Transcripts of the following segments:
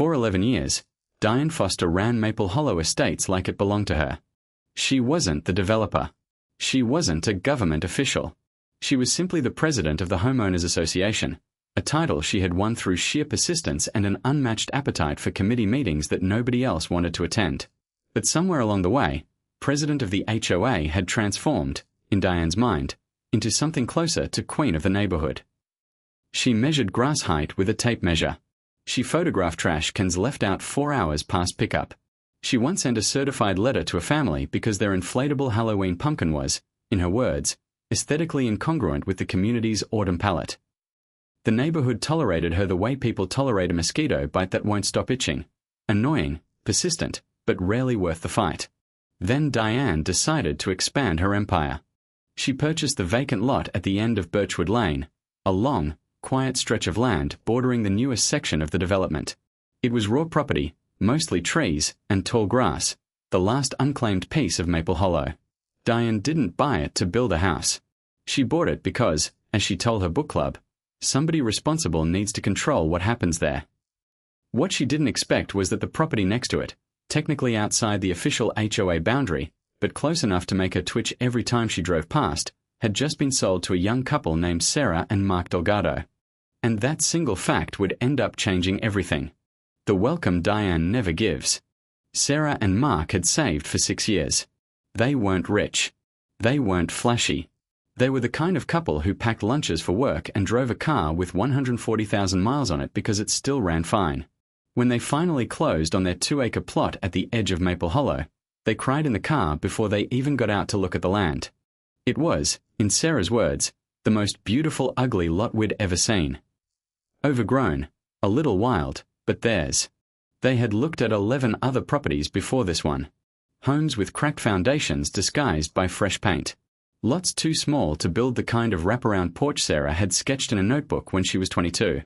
For 11 years, Diane Foster ran Maple Hollow Estates like it belonged to her. She wasn't the developer. She wasn't a government official. She was simply the president of the Homeowners Association, a title she had won through sheer persistence and an unmatched appetite for committee meetings that nobody else wanted to attend. But somewhere along the way, president of the HOA had transformed, in Diane's mind, into something closer to queen of the neighborhood. She measured grass height with a tape measure. She photographed trash cans left out 4 hours past pickup. She once sent a certified letter to a family because their inflatable Halloween pumpkin was, in her words, aesthetically incongruent with the community's autumn palette. The neighborhood tolerated her the way people tolerate a mosquito bite that won't stop itching. Annoying, persistent, but rarely worth the fight. Then Diane decided to expand her empire. She purchased the vacant lot at the end of Birchwood Lane, a long, quiet stretch of land bordering the newest section of the development. It was raw property, mostly trees and tall grass, the last unclaimed piece of Maple Hollow. Diane didn't buy it to build a house. She bought it because, as she told her book club, somebody responsible needs to control what happens there. What she didn't expect was that the property next to it, technically outside the official HOA boundary, but close enough to make her twitch every time she drove past, had just been sold to a young couple named Sarah and Mark Delgado. And that single fact would end up changing everything. The welcome Diane never gives. Sarah and Mark had saved for 6 years. They weren't rich. They weren't flashy. They were the kind of couple who packed lunches for work and drove a car with 140,000 miles on it because it still ran fine. When they finally closed on their 2-acre plot at the edge of Maple Hollow, they cried in the car before they even got out to look at the land. It was, in Sarah's words, the most beautiful ugly lot we'd ever seen. Overgrown, a little wild, but theirs. They had looked at 11 other properties before this one. Homes with cracked foundations disguised by fresh paint. Lots too small to build the kind of wraparound porch Sarah had sketched in a notebook when she was 22.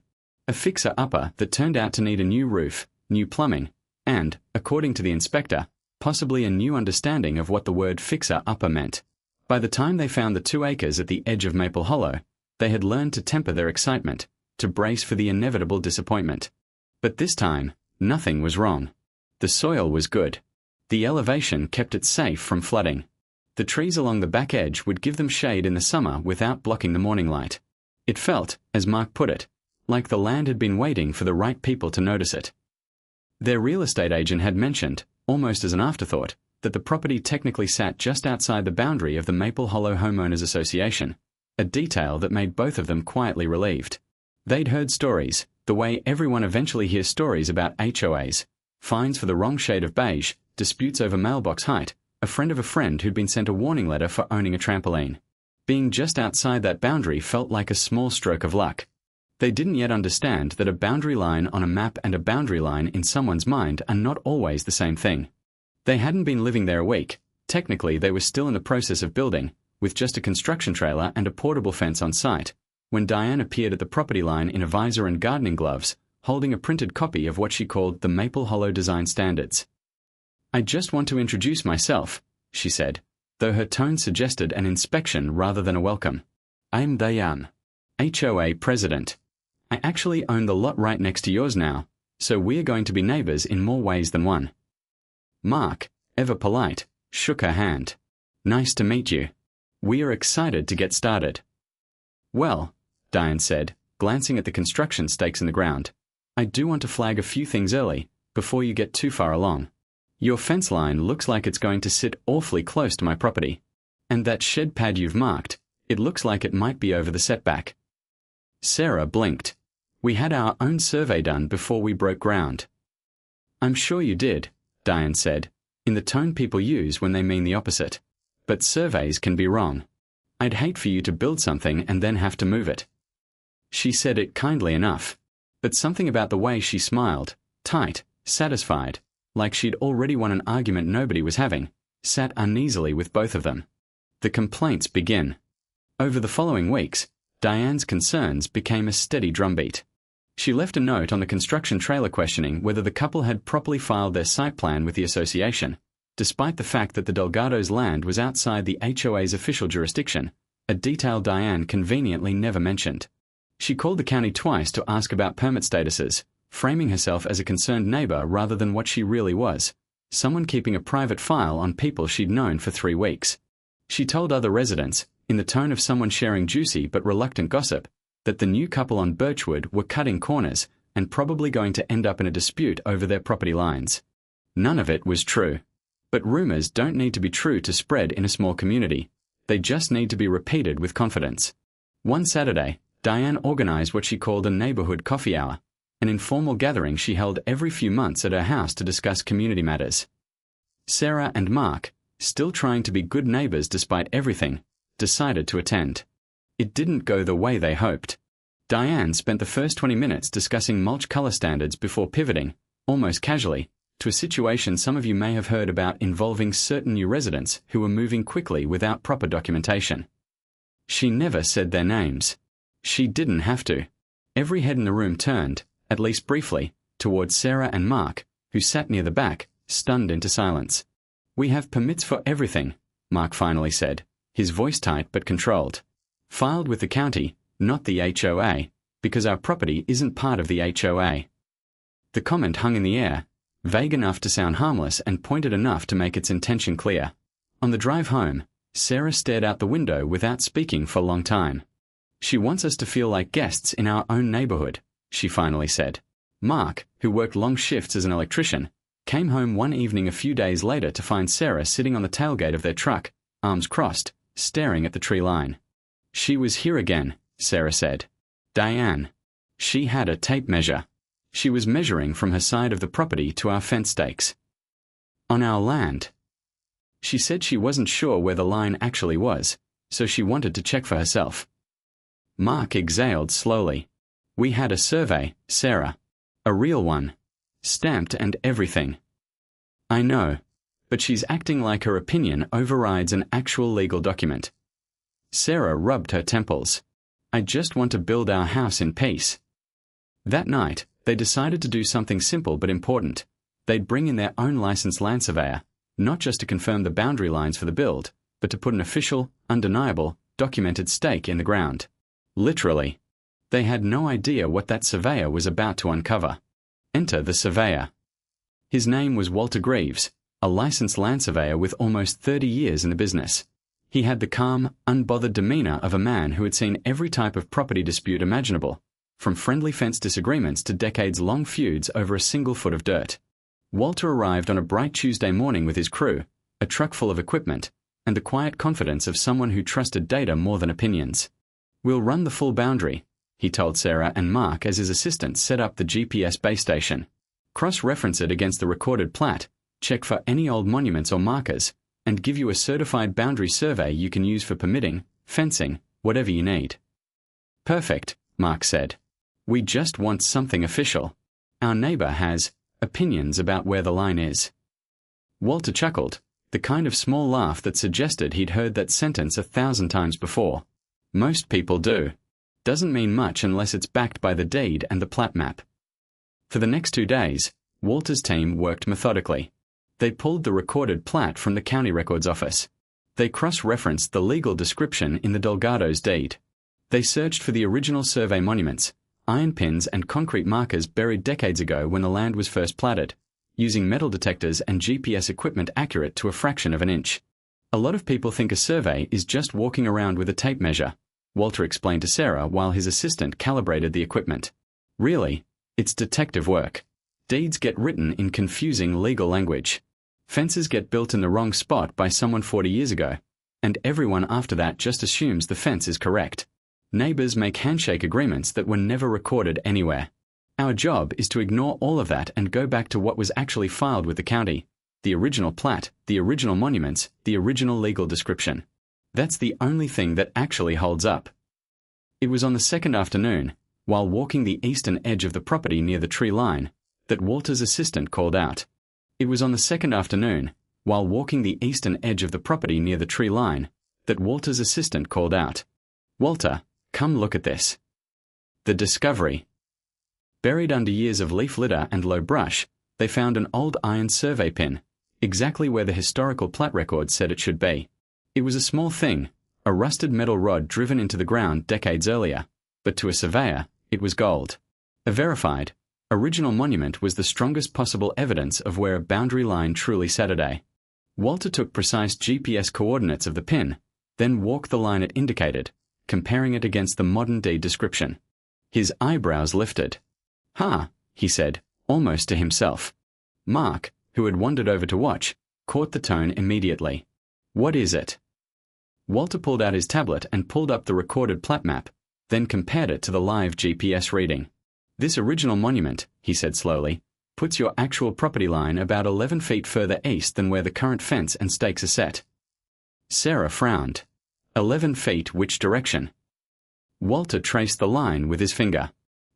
A fixer-upper that turned out to need a new roof, new plumbing, and, according to the inspector, possibly a new understanding of what the word fixer-upper meant. By the time they found the 2 acres at the edge of Maple Hollow, they had learned to temper their excitement, to brace for the inevitable disappointment. But this time, nothing was wrong. The soil was good. The elevation kept it safe from flooding. The trees along the back edge would give them shade in the summer without blocking the morning light. It felt, as Mark put it, like the land had been waiting for the right people to notice it. Their real estate agent had mentioned, almost as an afterthought, that the property technically sat just outside the boundary of the Maple Hollow Homeowners Association, a detail that made both of them quietly relieved. They'd heard stories, the way everyone eventually hears stories about HOAs, fines for the wrong shade of beige, disputes over mailbox height, a friend of a friend who'd been sent a warning letter for owning a trampoline. Being just outside that boundary felt like a small stroke of luck. They didn't yet understand that a boundary line on a map and a boundary line in someone's mind are not always the same thing. They hadn't been living there a week. Technically, they were still in the process of building, with just a construction trailer and a portable fence on site, when Diane appeared at the property line in a visor and gardening gloves, holding a printed copy of what she called the Maple Hollow Design Standards. "I just want to introduce myself," she said, though her tone suggested an inspection rather than a welcome. "I'm Diane, HOA president. I actually own the lot right next to yours now, so we're going to be neighbors in more ways than one." Mark, ever polite, shook her hand. "Nice to meet you. We are excited to get started." "Well," Diane said, glancing at the construction stakes in the ground, "I do want to flag a few things early, before you get too far along. Your fence line looks like it's going to sit awfully close to my property. And that shed pad you've marked, it looks like it might be over the setback." Sarah blinked. "We had our own survey done before we broke ground." "I'm sure you did," Diane said, in the tone people use when they mean the opposite. "But surveys can be wrong. I'd hate for you to build something and then have to move it." She said it kindly enough, but something about the way she smiled, tight, satisfied, like she'd already won an argument nobody was having, sat uneasily with both of them. The complaints begin. Over the following weeks, Diane's concerns became a steady drumbeat. She left a note on the construction trailer questioning whether the couple had properly filed their site plan with the association, despite the fact that the Delgado's land was outside the HOA's official jurisdiction, a detail Diane conveniently never mentioned. She called the county twice to ask about permit statuses, framing herself as a concerned neighbor rather than what she really was, someone keeping a private file on people she'd known for 3 weeks. She told other residents, in the tone of someone sharing juicy but reluctant gossip, that the new couple on Birchwood were cutting corners and probably going to end up in a dispute over their property lines. None of it was true. But rumors don't need to be true to spread in a small community. They just need to be repeated with confidence. One Saturday, Diane organized what she called a neighborhood coffee hour, an informal gathering she held every few months at her house to discuss community matters. Sarah and Mark, still trying to be good neighbors despite everything, decided to attend. It didn't go the way they hoped. Diane spent the first 20 minutes discussing mulch color standards before pivoting, almost casually, to a situation some of you may have heard about involving certain new residents who were moving quickly without proper documentation. She never said their names. She didn't have to. Every head in the room turned, at least briefly, towards Sarah and Mark, who sat near the back, stunned into silence. "We have permits for everything," Mark finally said, his voice tight but controlled. "Filed with the county, not the HOA, because our property isn't part of the HOA." The comment hung in the air, vague enough to sound harmless and pointed enough to make its intention clear. On the drive home, Sarah stared out the window without speaking for a long time. "She wants us to feel like guests in our own neighborhood," she finally said. Mark, who worked long shifts as an electrician, came home one evening a few days later to find Sarah sitting on the tailgate of their truck, arms crossed, staring at the tree line. "She was here again," Sarah said. "Diane. She had a tape measure. She was measuring from her side of the property to our fence stakes. On our land. She said she wasn't sure where the line actually was, so she wanted to check for herself." Mark exhaled slowly. "We had a survey, Sarah. A real one. Stamped and everything." "I know, but she's acting like her opinion overrides an actual legal document." Sarah rubbed her temples. "I just want to build our house in peace." That night, they decided to do something simple but important. They'd bring in their own licensed land surveyor, not just to confirm the boundary lines for the build, but to put an official, undeniable, documented stake in the ground. Literally. They had no idea what that surveyor was about to uncover. Enter the surveyor. His name was Walter Greaves, a licensed land surveyor with almost 30 years in the business. He had the calm, unbothered demeanor of a man who had seen every type of property dispute imaginable, from friendly fence disagreements to decades-long feuds over a single foot of dirt. Walter arrived on a bright Tuesday morning with his crew, a truck full of equipment, and the quiet confidence of someone who trusted data more than opinions. "We'll run the full boundary," he told Sarah and Mark as his assistant set up the GPS base station. "Cross-reference it against the recorded plat, check for any old monuments or markers, and give you a certified boundary survey you can use for permitting, fencing, whatever you need." "Perfect," Mark said. "We just want something official. Our neighbor has opinions about where the line is." Walter chuckled, the kind of small laugh that suggested he'd heard that sentence 1,000 times before. "Most people do. Doesn't mean much unless it's backed by the deed and the plat map." For the next 2 days, Walter's team worked methodically. They pulled the recorded plat from the county records office. They cross-referenced the legal description in the Delgado's deed. They searched for the original survey monuments, iron pins and concrete markers buried decades ago when the land was first platted, using metal detectors and GPS equipment accurate to a fraction of an inch. "A lot of people think a survey is just walking around with a tape measure," Walter explained to Sarah while his assistant calibrated the equipment. "Really, it's detective work. Deeds get written in confusing legal language. Fences get built in the wrong spot by someone 40 years ago, and everyone after that just assumes the fence is correct. Neighbors make handshake agreements that were never recorded anywhere. Our job is to ignore all of that and go back to what was actually filed with the county, the original plat, the original monuments, the original legal description. That's the only thing that actually holds up." It was on the second afternoon, while walking the eastern edge of the property near the tree line, that Walter's assistant called out. It was on the second afternoon, while walking the eastern edge of the property near the tree line, that Walter's assistant called out. "Walter, come look at this." The discovery. Buried under years of leaf litter and low brush, they found an old iron survey pin, exactly where the historical plat record said it should be. It was a small thing, a rusted metal rod driven into the ground decades earlier, but to a surveyor, it was gold. A verified, Original monument was the strongest possible evidence of where a boundary line truly sat. Walter took precise GPS coordinates of the pin, then walked the line it indicated, comparing it against the modern deed description. His eyebrows lifted. "Ha," he said, almost to himself. Mark, who had wandered over to watch, caught the tone immediately. "What is it?" Walter pulled out his tablet and pulled up the recorded plat map, then compared it to the live GPS reading. "This original monument," he said slowly, "puts your actual property line about 11 feet further east than where the current fence and stakes are set." Sarah frowned. 11 feet which direction? Walter traced the line with his finger.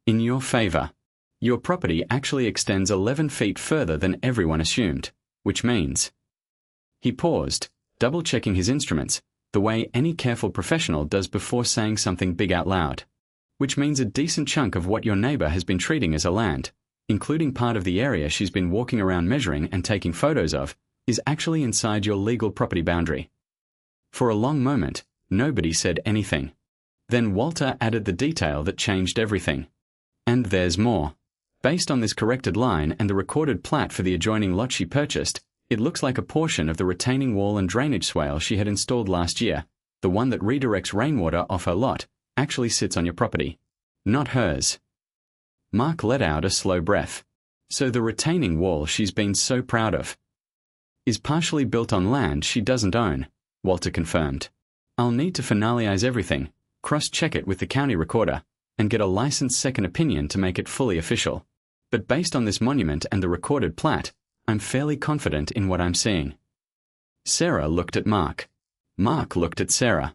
"In your favor. Your property actually extends 11 feet further than everyone assumed, which means—" He paused, double-checking his instruments, the way any careful professional does before saying something big out loud. "Which means a decent chunk of what your neighbor has been treating as a land, including part of the area she's been walking around measuring and taking photos of, is actually inside your legal property boundary." For a long moment, nobody said anything. Then Walter added the detail that changed everything. "And there's more. Based on this corrected line and the recorded plat for the adjoining lot she purchased, it looks like a portion of the retaining wall and drainage swale she had installed last year, the one that redirects rainwater off her lot, actually sits on your property. Not hers." Mark let out a slow breath. "So the retaining wall she's been so proud of is partially built on land she doesn't own," Walter confirmed. "I'll need to finalize everything, cross-check it with the county recorder, and get a licensed second opinion to make it fully official. But based on this monument and the recorded plat, I'm fairly confident in what I'm seeing." Sarah looked at Mark. Mark looked at Sarah.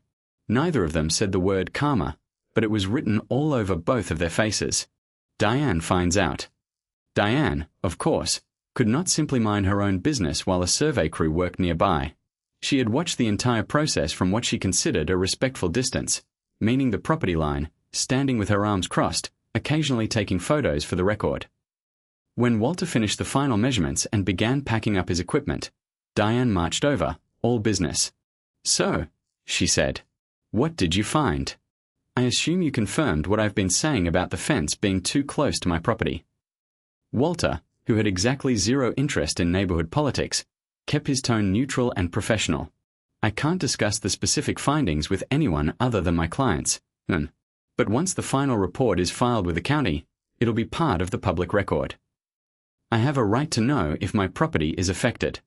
Neither of them said the word karma, but it was written all over both of their faces. Diane finds out. Diane, of course, could not simply mind her own business while a survey crew worked nearby. She had watched the entire process from what she considered a respectful distance, meaning the property line, standing with her arms crossed, occasionally taking photos for the record. When Walter finished the final measurements and began packing up his equipment, Diane marched over, all business. "So," she said, "what did you find? I assume you confirmed what I've been saying about the fence being too close to my property." Walter, who had exactly zero interest in neighborhood politics, kept his tone neutral and professional. "I can't discuss the specific findings with anyone other than my clients. But once the final report is filed with the county, it'll be part of the public record. I have a right to know if my property is affected."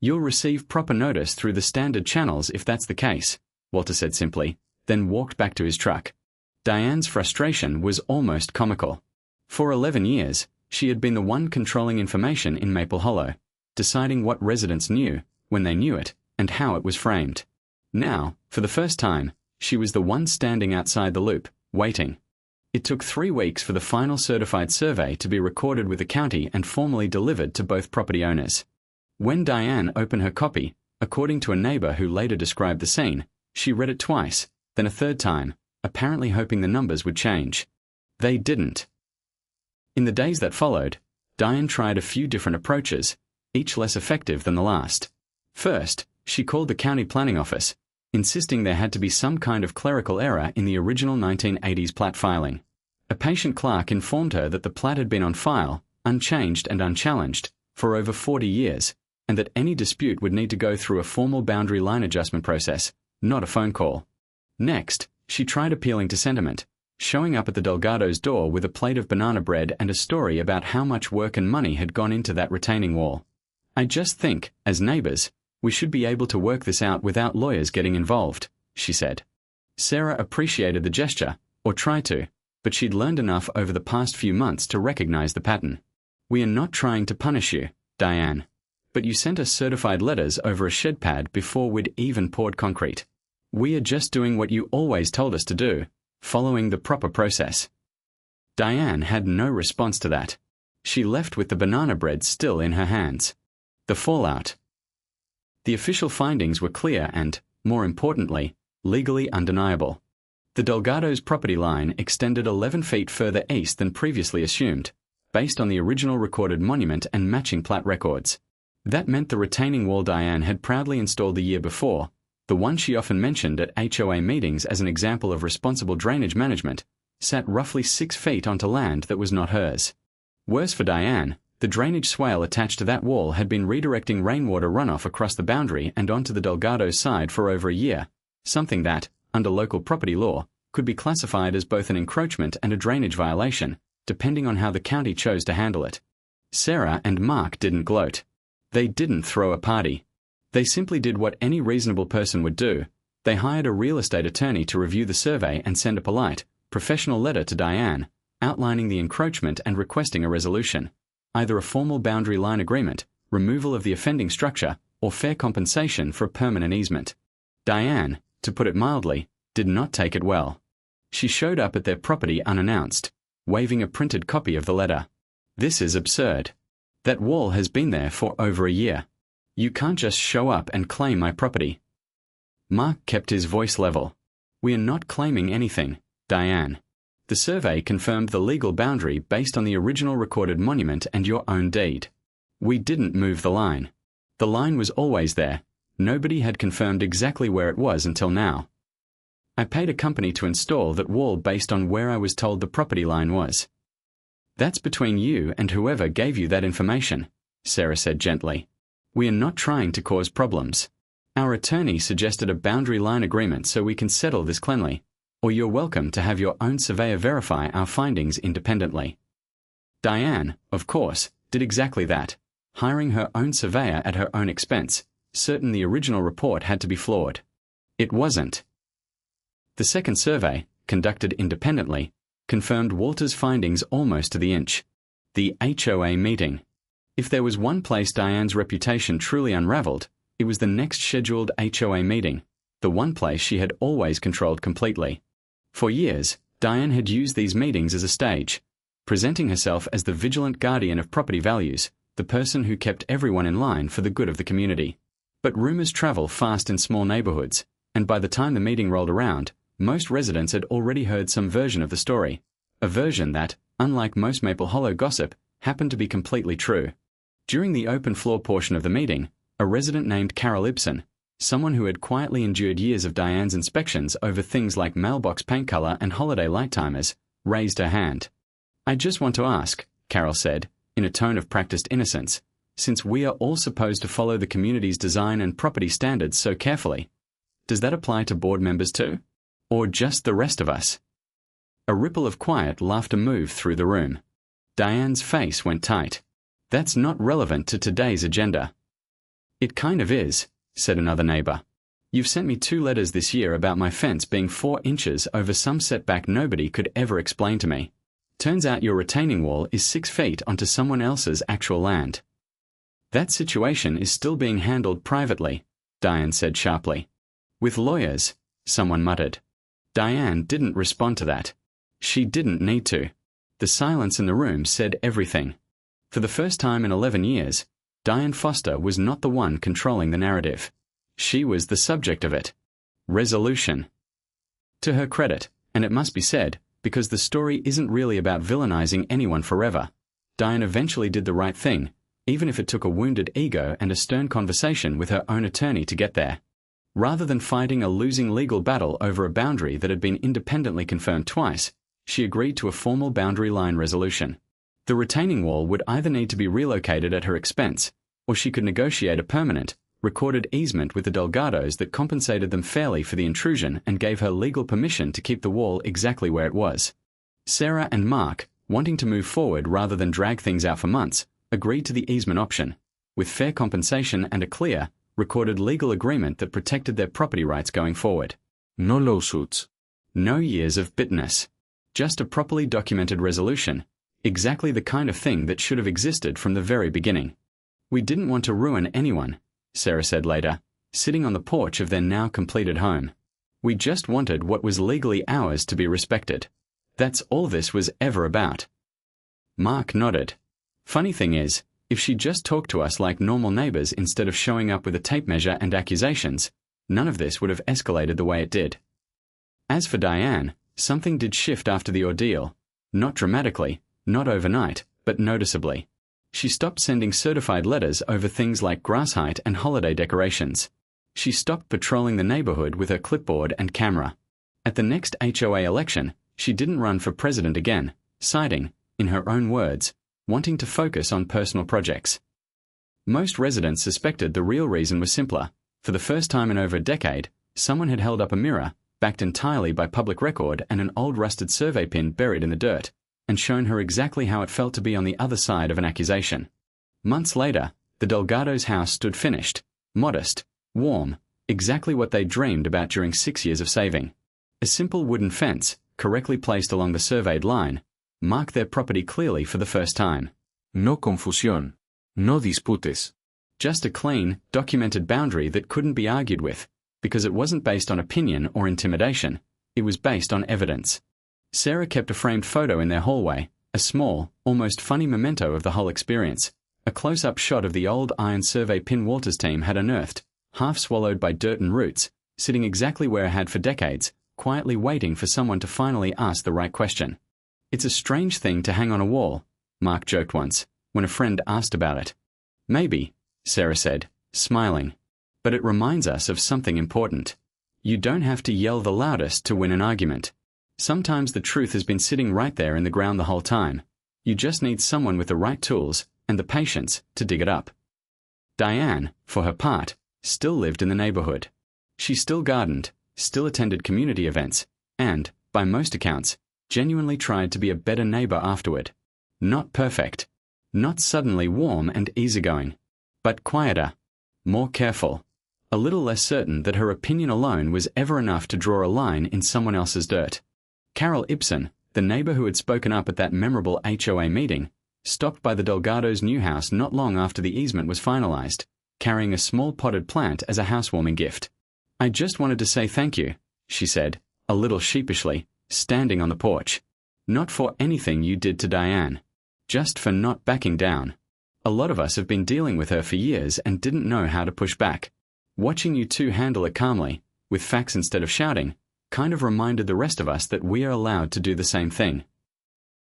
"You'll receive proper notice through the standard channels if that's the case," Walter said simply, then walked back to his truck. Diane's frustration was almost comical. For 11 years, she had been the one controlling information in Maple Hollow, deciding what residents knew, when they knew it, and how it was framed. Now, for the first time, she was the one standing outside the loop, waiting. It took 3 weeks for the final certified survey to be recorded with the county and formally delivered to both property owners. When Diane opened her copy, according to a neighbor who later described the scene, she read it twice, then a third time, apparently hoping the numbers would change. They didn't. In the days that followed, Diane tried a few different approaches, each less effective than the last. First, she called the county planning office, insisting there had to be some kind of clerical error in the original 1980s plat filing. A patient clerk informed her that the plat had been on file, unchanged and unchallenged, for over 40 years, and that any dispute would need to go through a formal boundary line adjustment process, not a phone call. Next, she tried appealing to sentiment, showing up at the Delgado's door with a plate of banana bread and a story about how much work and money had gone into that retaining wall. "I just think, as neighbors, we should be able to work this out without lawyers getting involved," she said. Sarah appreciated the gesture, or tried to, but she'd learned enough over the past few months to recognize the pattern. "We are not trying to punish you, Diane. But you sent us certified letters over a shed pad before we'd even poured concrete. We are just doing what you always told us to do, following the proper process." Diane had no response to that. She left with the banana bread still in her hands. The fallout. The official findings were clear and, more importantly, legally undeniable. The Delgado's property line extended 11 feet further east than previously assumed, based on the original recorded monument and matching plat records. That meant the retaining wall Diane had proudly installed the year before, the one she often mentioned at HOA meetings as an example of responsible drainage management, sat roughly 6 feet onto land that was not hers. Worse for Diane, the drainage swale attached to that wall had been redirecting rainwater runoff across the boundary and onto the Delgado's side for over a year, something that, under local property law, could be classified as both an encroachment and a drainage violation, depending on how the county chose to handle it. Sarah and Mark didn't gloat. They didn't throw a party. They simply did what any reasonable person would do. They hired a real estate attorney to review the survey and send a polite, professional letter to Diane, outlining the encroachment and requesting a resolution, either a formal boundary line agreement, removal of the offending structure, or fair compensation for a permanent easement. Diane, to put it mildly, did not take it well. She showed up at their property unannounced, waving a printed copy of the letter. This is absurd. That wall has been there for over a year. You can't just show up and claim my property. Mark kept his voice level. We are not claiming anything, Diane. The survey confirmed the legal boundary based on the original recorded monument and your own deed. We didn't move the line. The line was always there. Nobody had confirmed exactly where it was until now. I paid a company to install that wall based on where I was told the property line was. That's between you and whoever gave you that information, Sarah said gently. We are not trying to cause problems. Our attorney suggested a boundary line agreement so we can settle this cleanly, or you're welcome to have your own surveyor verify our findings independently. Diane, of course, did exactly that, hiring her own surveyor at her own expense, certain the original report had to be flawed. It wasn't. The second survey, conducted independently, confirmed Walter's findings almost to the inch. The HOA meeting. If there was one place Diane's reputation truly unraveled, it was the next scheduled HOA meeting, the one place she had always controlled completely. For years, Diane had used these meetings as a stage, presenting herself as the vigilant guardian of property values, the person who kept everyone in line for the good of the community. But rumors travel fast in small neighborhoods, and by the time the meeting rolled around, most residents had already heard some version of the story, a version that, unlike most Maple Hollow gossip, happened to be completely true. During the open floor portion of the meeting, a resident named Carol Ibsen, someone who had quietly endured years of Diane's inspections over things like mailbox paint color and holiday light timers, raised her hand. I just want to ask, Carol said, in a tone of practiced innocence, since we are all supposed to follow the community's design and property standards so carefully, does that apply to board members too? Or just the rest of us? A ripple of quiet laughter moved through the room. Diane's face went tight. That's not relevant to today's agenda. It kind of is, said another neighbor. You've sent me 2 letters this year about my fence being 4 inches over some setback nobody could ever explain to me. Turns out your retaining wall is 6 feet onto someone else's actual land. That situation is still being handled privately, Diane said sharply. With lawyers, someone muttered. Diane didn't respond to that. She didn't need to. The silence in the room said everything. For the first time in 11 years, Diane Foster was not the one controlling the narrative. She was the subject of it. Resolution. To her credit, and it must be said, because the story isn't really about villainizing anyone forever, Diane eventually did the right thing, even if it took a wounded ego and a stern conversation with her own attorney to get there. Rather than fighting a losing legal battle over a boundary that had been independently confirmed twice, she agreed to a formal boundary line resolution. The retaining wall would either need to be relocated at her expense, or she could negotiate a permanent, recorded easement with the Delgados that compensated them fairly for the intrusion and gave her legal permission to keep the wall exactly where it was. Sarah and Mark, wanting to move forward rather than drag things out for months, agreed to the easement option, with fair compensation and a clear, recorded legal agreement that protected their property rights going forward. No lawsuits. No years of bitterness. Just a properly documented resolution, exactly the kind of thing that should have existed from the very beginning. We didn't want to ruin anyone, Sarah said later, sitting on the porch of their now completed home. We just wanted what was legally ours to be respected. That's all this was ever about. Mark nodded. Funny thing is, if she just talked to us like normal neighbors instead of showing up with a tape measure and accusations, none of this would have escalated the way it did. As for Diane, something did shift after the ordeal. Not dramatically, not overnight, but noticeably. She stopped sending certified letters over things like grass height and holiday decorations. She stopped patrolling the neighborhood with her clipboard and camera. At the next HOA election, she didn't run for president again, citing, in her own words, wanting to focus on personal projects. Most residents suspected the real reason was simpler. For the first time in over a decade, someone had held up a mirror, backed entirely by public record and an old rusted survey pin buried in the dirt, and shown her exactly how it felt to be on the other side of an accusation. Months later, the Delgados' house stood finished, modest, warm, exactly what they dreamed about during 6 years of saving. A simple wooden fence, correctly placed along the surveyed line, marked their property clearly for the first time. No confusión. No disputes. Just a clean, documented boundary that couldn't be argued with, because it wasn't based on opinion or intimidation, it was based on evidence. Sarah kept a framed photo in their hallway, a small, almost funny memento of the whole experience. A close-up shot of the old iron survey pin Walters team had unearthed, half swallowed by dirt and roots, sitting exactly where it had for decades, quietly waiting for someone to finally ask the right question. "It's a strange thing to hang on a wall," Mark joked once, when a friend asked about it. "Maybe," Sarah said, smiling. "But it reminds us of something important. You don't have to yell the loudest to win an argument. Sometimes the truth has been sitting right there in the ground the whole time. You just need someone with the right tools and the patience to dig it up." Diane, for her part, still lived in the neighborhood. She still gardened, still attended community events, and, by most accounts, genuinely tried to be a better neighbor afterward. Not perfect. Not suddenly warm and easygoing. But quieter. More careful. A little less certain that her opinion alone was ever enough to draw a line in someone else's dirt. Carol Ibsen, the neighbor who had spoken up at that memorable HOA meeting, stopped by the Delgados' new house not long after the easement was finalized, carrying a small potted plant as a housewarming gift. "I just wanted to say thank you," she said, a little sheepishly, standing on the porch. "Not for anything you did to Diane. Just for not backing down. A lot of us have been dealing with her for years and didn't know how to push back. Watching you two handle it calmly, with facts instead of shouting, kind of reminded the rest of us that we are allowed to do the same thing."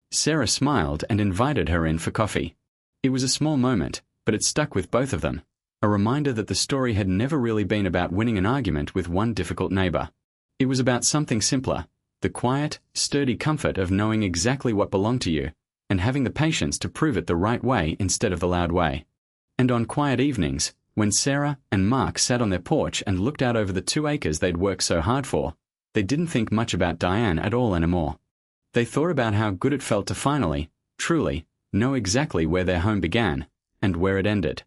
Sarah smiled and invited her in for coffee. It was a small moment, but it stuck with both of them, a reminder that the story had never really been about winning an argument with one difficult neighbor. It was about something simpler, the quiet, sturdy comfort of knowing exactly what belonged to you, and having the patience to prove it the right way instead of the loud way. And on quiet evenings, when Sarah and Mark sat on their porch and looked out over the 2 acres they'd worked so hard for, they didn't think much about Diane at all anymore. They thought about how good it felt to finally, truly, know exactly where their home began and where it ended.